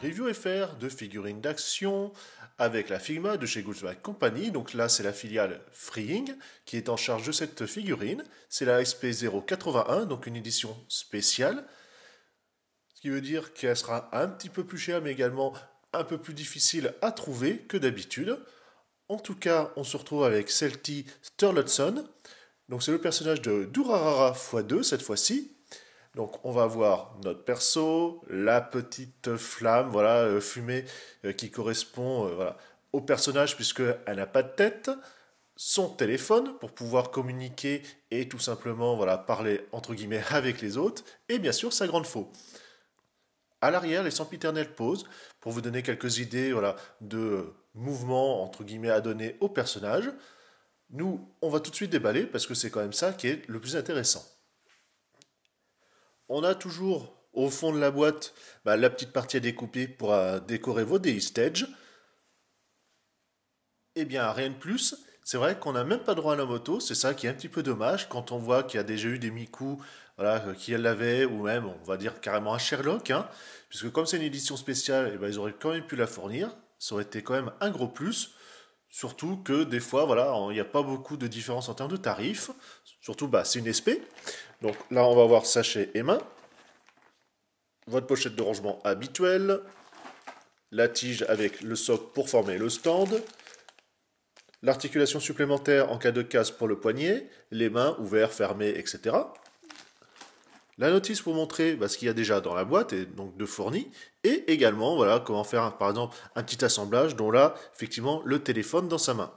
review FR de figurines d'action avec la Figma de chez Goodbye Company. Donc là, c'est la filiale Freeing qui est en charge de cette figurine. C'est la SP081, donc une édition spéciale. Ce qui veut dire qu'elle sera un petit peu plus chère, mais également un peu plus difficile à trouver que d'habitude. En tout cas, on se retrouve avec Celty Sturluson. Donc c'est le personnage de Durarara x2 cette fois-ci. Donc on va voir notre perso, la petite flamme, voilà, fumée qui correspond voilà, au personnage puisqu'elle n'a pas de tête, son téléphone pour pouvoir communiquer et tout simplement voilà, parler entre guillemets avec les autres, et bien sûr sa grande faux. À l'arrière, les sempiternelles posent pour vous donner quelques idées voilà, de mouvements entre guillemets à donner au personnage. Nous, on va tout de suite déballer parce que c'est quand même ça qui est le plus intéressant. On a toujours au fond de la boîte la petite partie à découper pour décorer vos DI Stage. Eh bien, rien de plus. C'est vrai qu'on n'a même pas droit à la moto, c'est ça qui est un petit peu dommage quand on voit qu'il y a déjà eu des Miku voilà, qui l'avaient, ou même, on va dire carrément un Sherlock, hein, puisque comme c'est une édition spéciale, eh ben, ils auraient quand même pu la fournir. Ça aurait été quand même un gros plus. Surtout que des fois, voilà, il n'y a pas beaucoup de différence en termes de tarifs. Surtout, c'est une SP. Donc là, on va voir sachet et main. Votre pochette de rangement habituelle. La tige avec le socle pour former le stand. L'articulation supplémentaire en cas de casse pour le poignet. Les mains ouverts, fermés, etc. La notice pour montrer ce qu'il y a déjà dans la boîte, et donc de fourni. Et également, voilà, comment faire, par exemple, un petit assemblage, dont là, effectivement, le téléphone dans sa main.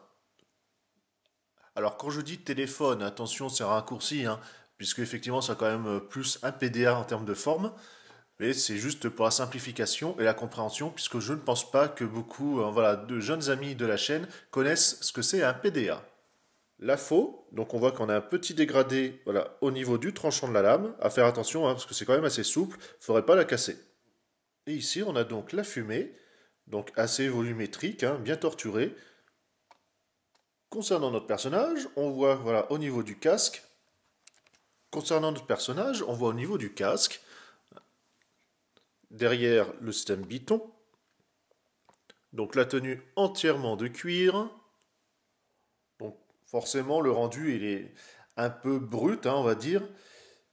Alors, quand je dis téléphone, attention, c'est un raccourci, hein, puisque effectivement, c'est quand même plus un PDA en termes de forme. Mais c'est juste pour la simplification et la compréhension, puisque je ne pense pas que beaucoup voilà, de jeunes amis de la chaîne connaissent ce que c'est un PDA. La faux, donc on voit qu'on a un petit dégradé voilà, au niveau du tranchant de la lame. À faire attention, parce que c'est quand même assez souple, il ne faudrait pas la casser. Et ici, on a donc la fumée, donc assez volumétrique, bien torturée. Concernant notre personnage, on voit voilà, au niveau du casque. Concernant notre personnage, on voit au niveau du casque, derrière le système Biton, donc la tenue entièrement de cuir. Donc forcément, le rendu, il est un peu brut, on va dire.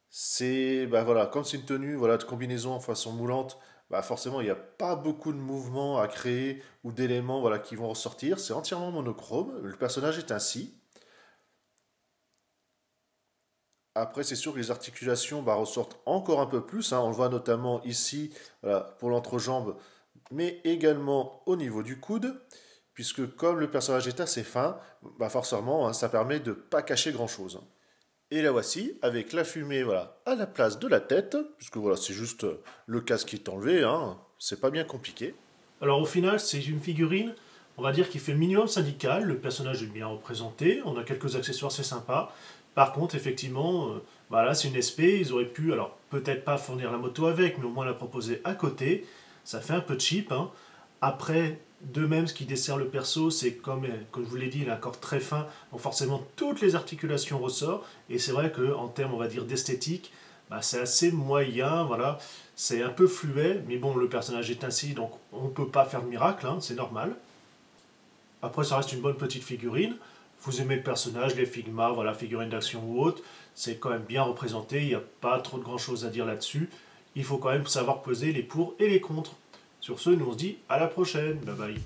C'est, voilà, comme c'est une tenue voilà, de combinaison en façon moulante, forcément, il n'y a pas beaucoup de mouvements à créer ou d'éléments voilà, qui vont ressortir. C'est entièrement monochrome. Le personnage est ainsi. Après, c'est sûr que les articulations ressortent encore un peu plus. On le voit notamment ici voilà, pour l'entrejambe, mais également au niveau du coude, puisque comme le personnage est assez fin, forcément, ça permet de ne pas cacher grand-chose. Et la voici, avec la fumée voilà, à la place de la tête, puisque voilà, c'est juste le casque qui est enlevé, c'est pas bien compliqué. Alors au final, c'est une figurine, on va dire, qui fait le minimum syndical. Le personnage est bien représenté, on a quelques accessoires, c'est sympa. Par contre, effectivement, voilà, c'est une SP, ils auraient pu, alors peut-être pas fournir la moto avec, mais au moins la proposer à côté. Ça fait un peu cheap. Après, de même, ce qui dessert le perso, c'est comme je vous l'ai dit, il est encore très fin, donc forcément toutes les articulations ressortent. Et c'est vrai qu'en termes, on va dire, d'esthétique, c'est assez moyen, voilà. C'est un peu fluet, mais bon, le personnage est ainsi, donc on ne peut pas faire de miracle, c'est normal. Après, ça reste une bonne petite figurine. Vous aimez le personnage, les Figma, voilà, figurines d'action ou autre, c'est quand même bien représenté, il n'y a pas trop de grand chose à dire là-dessus. Il faut quand même savoir peser les pour et les contre. Sur ce, nous on se dit à la prochaine, bye bye.